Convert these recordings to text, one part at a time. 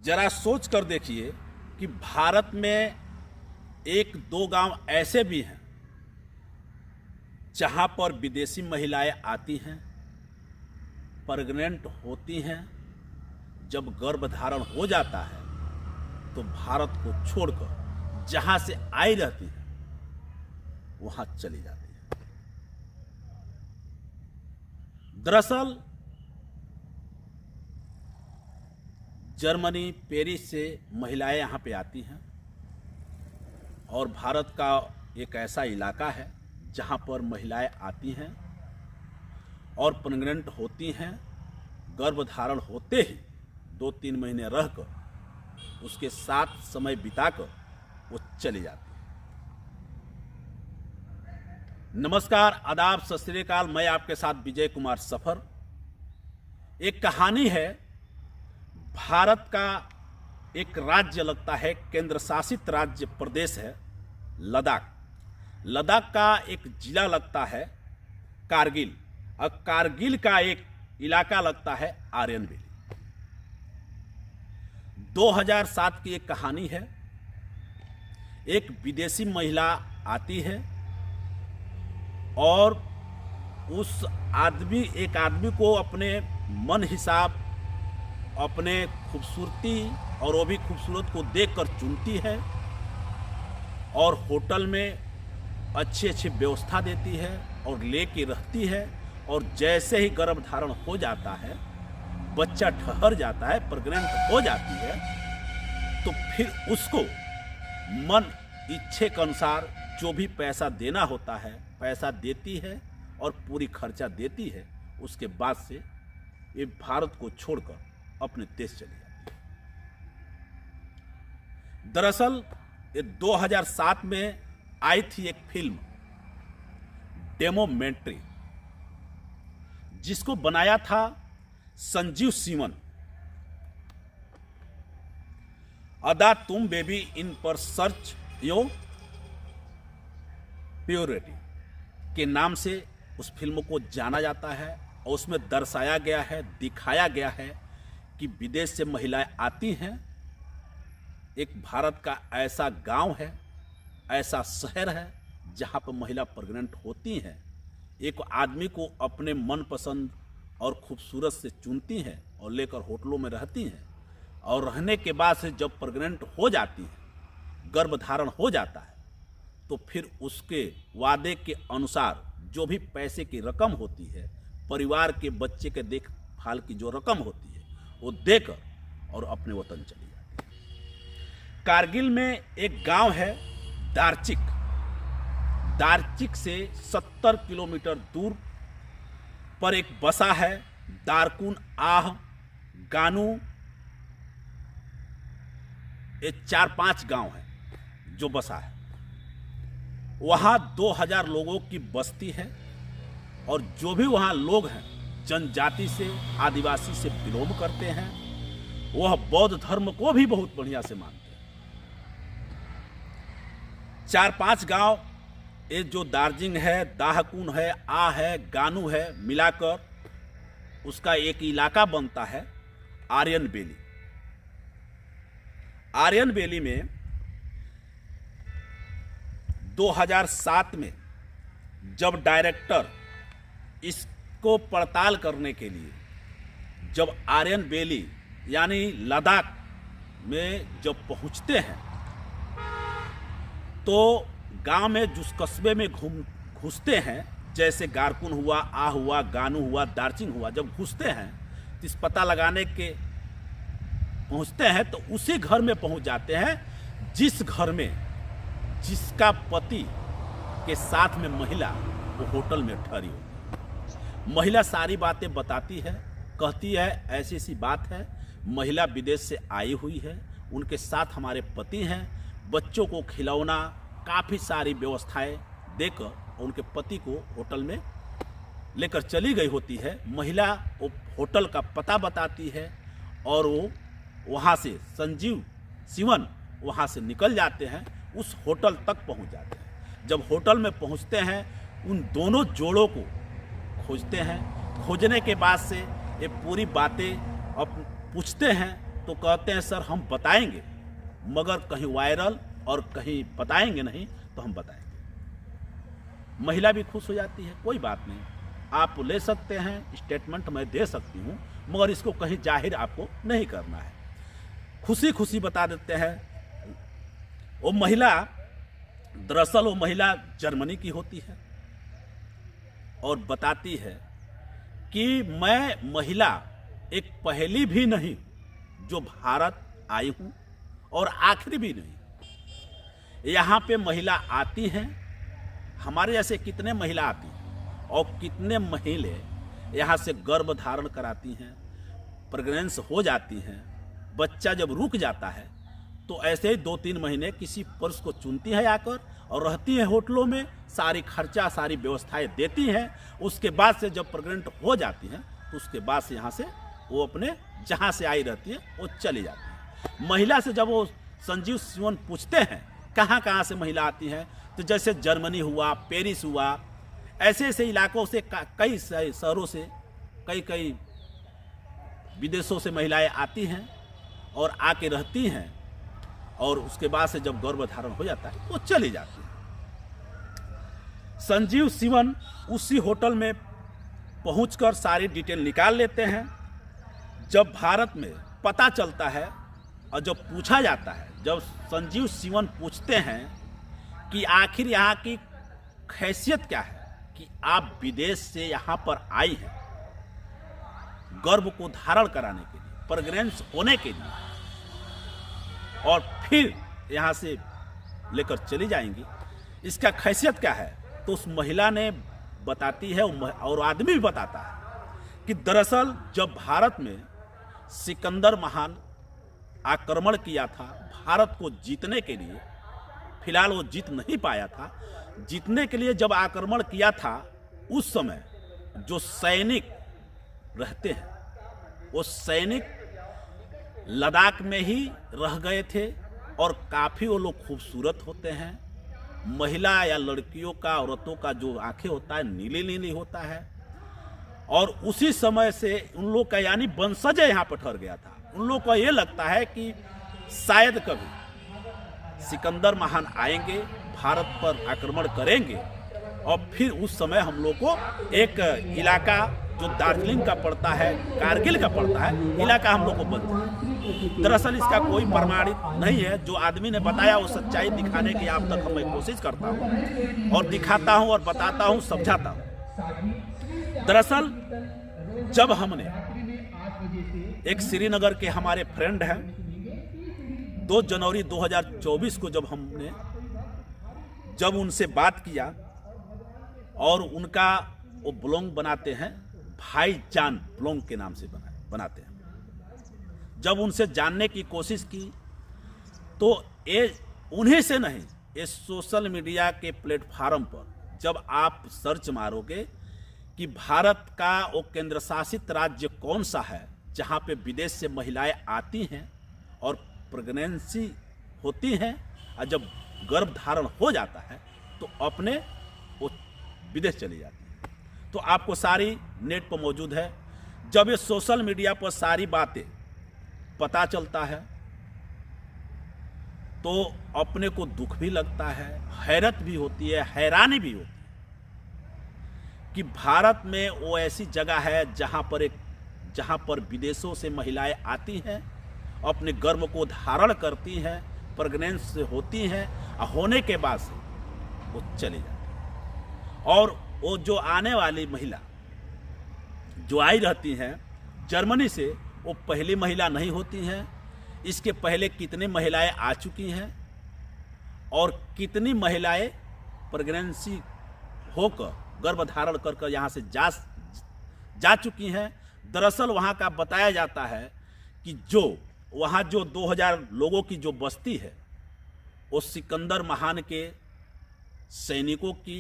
जरा सोच कर देखिए कि भारत में एक दो गांव ऐसे भी हैं जहां पर विदेशी महिलाएं आती हैं, प्रेग्नेंट होती हैं, जब गर्भधारण हो जाता है तो भारत को छोड़कर जहां से आई रहती है वहां चली जाती है। दरअसल जर्मनी, पेरिस से महिलाएं यहाँ पे आती हैं और भारत का एक ऐसा इलाका है जहाँ पर महिलाएं आती हैं और प्रेग्नेंट होती हैं, गर्भधारण होते ही 2-3 महीने रहकर उसके साथ समय बिताकर वो चली जाती है। नमस्कार, आदाब, सत श्री अकाल। मैं आपके साथ विजय कुमार सफर। एक कहानी है, भारत का एक राज्य लगता है, केंद्र शासित राज्य प्रदेश है लद्दाख। लद्दाख का एक जिला लगता है कारगिल, और कारगिल का एक इलाका लगता है आर्यन वैली। 2007 की एक कहानी है। एक विदेशी महिला आती है और उस एक आदमी को अपने मन हिसाब, अपने खूबसूरती और वो भी खूबसूरत को देखकर चुनती है और होटल में अच्छी अच्छी व्यवस्था देती है और लेके रहती है। और जैसे ही गर्भधारण हो जाता है, बच्चा ठहर जाता है, प्रेग्नेंट हो जाती है, तो फिर उसको मन इच्छे के अनुसार जो भी पैसा देना होता है पैसा देती है और पूरी खर्चा देती है। उसके बाद से ये भारत को छोड़कर अपने देश चली जाती है। दरअसल ये 2007 में आई थी एक फिल्म डेमोमेंट्री, जिसको बनाया था संजीव सिमन। अदा तुम बेबी इन पर सर्च यो प्योरिटी के नाम से उस फिल्म को जाना जाता है और उसमें दर्शाया गया है, दिखाया गया है कि विदेश से महिलाएं आती हैं। एक भारत का ऐसा गांव है, ऐसा शहर है जहां पर महिला प्रेग्नेंट होती हैं, एक आदमी को अपने मनपसंद और खूबसूरत से चुनती हैं और लेकर होटलों में रहती हैं, और रहने के बाद से जब प्रेग्नेंट हो जाती हैं, गर्भधारण हो जाता है, तो फिर उसके वादे के अनुसार जो भी पैसे की रकम होती है, परिवार के बच्चे के देखभाल की जो रकम होती है, वो देकर और अपने वतन चली जाती है। कारगिल में एक गांव है दार्चिक। दार्चिक से 70 किलोमीटर दूर पर एक बसा है दारकुन आह गानू। ये 4-5 गांव हैं जो बसा है। वहाँ 2000 लोगों की बस्ती है और जो भी वहाँ लोग हैं जनजाति से, आदिवासी से बिलोंग करते हैं। वह बौद्ध धर्म को भी बहुत बढ़िया से मानते हैं। 4-5 गांव, ये जो दार्जिलिंग है, दाहकुन है, आ है, गानू है, मिलाकर उसका एक इलाका बनता है आर्यन वैली। आर्यन वैली में 2007 में जब डायरेक्टर इसको पड़ताल करने के लिए जब आर्यन वैली यानी लद्दाख में जब पहुंचते हैं, तो गांव में जिस कस्बे में घुसते हैं, जैसे गारकुन हुआ, आ हुआ, गानू हुआ, दार्जिलिंग हुआ, जब घुसते हैं तो इस पता लगाने के पहुंचते हैं तो उसी घर में पहुंच जाते हैं जिस घर में जिसका पति के साथ में महिला वो होटल में ठहरी हो। महिला सारी बातें बताती है, कहती है ऐसी ऐसी बात है, महिला विदेश से आई हुई है, उनके साथ हमारे पति हैं, बच्चों को खिलौना, काफ़ी सारी व्यवस्थाएं देकर उनके पति को होटल में लेकर चली गई होती है। महिला वो होटल का पता बताती है और वो वहाँ से संजीव सिमन वहाँ से निकल जाते हैं, उस होटल तक पहुँच जाते हैं। जब होटल में पहुँचते हैं, उन दोनों जोड़ों को खोजते हैं। खोजने के बाद से ये पूरी बातें अब पूछते हैं तो कहते हैं सर हम बताएंगे, मगर कहीं वायरल और कहीं बताएंगे नहीं तो हम बताएंगे। महिला भी खुश हो जाती है, कोई बात नहीं, आप ले सकते हैं, स्टेटमेंट मैं दे सकती हूँ, मगर इसको कहीं जाहिर आपको नहीं करना है। खुशी खुशी बता देते हैं। वो महिला, दरअसल वो महिला जर्मनी की होती है और बताती है कि मैं महिला एक पहली भी नहीं जो भारत आई हूँ और आखिरी भी नहीं। यहाँ पे महिला आती हैं, हमारे जैसे कितने महिला आती हैं और कितने महिले यहाँ से गर्भ धारण कराती हैं, प्रेग्नेंस हो जाती हैं। बच्चा जब रुक जाता है तो ऐसे ही 2-3 महीने किसी पुरुष को चुनती है आकर और रहती है होटलों में, सारी खर्चा सारी व्यवस्थाएं देती हैं। उसके बाद से जब प्रेग्नेंट हो जाती हैं तो उसके बाद से यहाँ से वो अपने जहाँ से आई रहती है वो चली जाती है। महिला से जब वो संजीव सिवन पूछते हैं कहाँ कहाँ से महिला आती हैं, तो जैसे जर्मनी हुआ, पेरिस हुआ, ऐसे ऐसे इलाकों से, कई शहरों से, कई विदेशों से महिलाएं आती हैं और आके रहती हैं और उसके बाद से जब गर्भधारण हो जाता है वो चली जाती है। संजीव सिवन उसी होटल में पहुंचकर सारी डिटेल निकाल लेते हैं। जब भारत में पता चलता है और जब पूछा जाता है, जब संजीव सिवन पूछते हैं कि आखिर यहाँ की हैसियत क्या है कि आप विदेश से यहाँ पर आई हैं गर्भ को धारण कराने के लिए, प्रेग्नेंस होने के लिए, और फिर यहाँ से लेकर चली जाएंगी, इसका हैसियत क्या है, तो उस महिला ने बताती है और आदमी भी बताता है कि दरअसल जब भारत में सिकंदर महान आक्रमण किया था भारत को जीतने के लिए, फिलहाल वो जीत नहीं पाया था, जीतने के लिए जब आक्रमण किया था उस समय जो सैनिक रहते हैं वो सैनिक लद्दाख में ही रह गए थे और काफ़ी वो लोग खूबसूरत होते हैं। महिला या लड़कियों का, औरतों का जो आंखें होता है नीली नीली होता है, और उसी समय से उन लोग का यानी वंशज यहाँ पर ठहर गया था। उन लोग को ये लगता है कि शायद कभी सिकंदर महान आएंगे, भारत पर आक्रमण करेंगे और फिर उस समय हम लोग को एक इलाका जो दार्जिलिंग का पड़ता है, कारगिल का पड़ता है, इलाका हम लोग को बन जाए। दरअसल इसका कोई प्रमाणित नहीं है। जो आदमी ने बताया वो सच्चाई दिखाने की आप तक मैं कोशिश करता हूँ और दिखाता हूँ और बताता हूँ, समझाता हूँ। दरअसल जब हमने एक श्रीनगर के हमारे फ्रेंड हैं, 2 जनवरी 2024 को जब उनसे बात किया और उनका वो ब्लॉग बनाते हैं, भाईजान ब्लॉग के नाम से बनाते हैं, जब उनसे जानने की कोशिश की तो ये उन्हीं से नहीं, ये सोशल मीडिया के प्लेटफार्म पर जब आप सर्च मारोगे कि भारत का वो केंद्र शासित राज्य कौन सा है जहाँ पे विदेश से महिलाएं आती हैं और प्रेगनेंसी होती हैं और जब गर्भ धारण हो जाता है तो अपने वो विदेश चली जाती है, तो आपको सारी नेट पर मौजूद है। जब ये सोशल मीडिया पर सारी बातें पता चलता है तो अपने को दुख भी लगता है, हैरत भी होती है, हैरानी भी होती है कि भारत में वो ऐसी जगह है जहाँ पर विदेशों से महिलाएं आती हैं, अपने गर्भ को धारण करती हैं, प्रेग्नेंस होती हैं और होने के बाद से वो चली जाती है। और वो जो आने वाली महिला जो आई रहती हैं जर्मनी से, वो पहली महिला नहीं होती हैं। इसके पहले कितनी महिलाएं आ चुकी हैं और कितनी महिलाएं प्रेगनेंसी होकर गर्भ धारण कर यहाँ से जा चुकी हैं। दरअसल वहाँ का बताया जाता है कि वहाँ जो 2000 लोगों की जो बस्ती है वो सिकंदर महान के सैनिकों की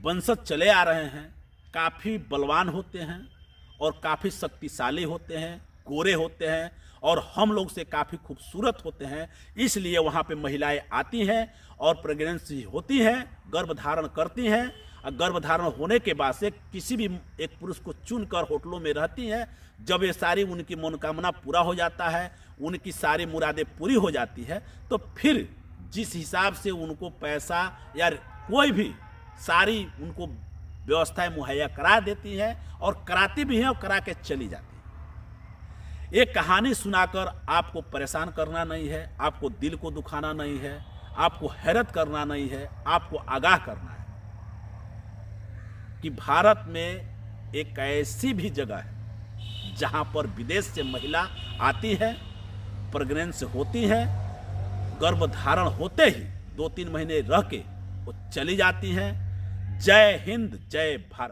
वंशज चले आ रहे हैं। काफ़ी बलवान होते हैं और काफ़ी शक्तिशाली होते हैं, गोरे होते हैं और हम लोग से काफ़ी खूबसूरत होते हैं। इसलिए वहाँ पे महिलाएं आती हैं और प्रेगनेंसी होती हैं, गर्भ धारण करती हैं और गर्भधारण होने के बाद से किसी भी एक पुरुष को चुनकर होटलों में रहती हैं। जब ये सारी उनकी मनोकामना पूरा हो जाता है, उनकी सारी मुरादें पूरी हो जाती है, तो फिर जिस हिसाब से उनको पैसा या कोई भी सारी उनको व्यवस्थाएं मुहैया करा देती हैं और कराती भी हैं और करा के चली जाती हैं। एक कहानी सुनाकर आपको परेशान करना नहीं है, आपको दिल को दुखाना नहीं है, आपको हैरत करना नहीं है, आपको आगाह करना है कि भारत में एक ऐसी भी जगह है जहां पर विदेश से महिला आती है, प्रेग्नेंसी होती है, गर्भधारण होते ही 2-3 महीने रह के वो चली जाती हैं। जय हिंद, जय भारत।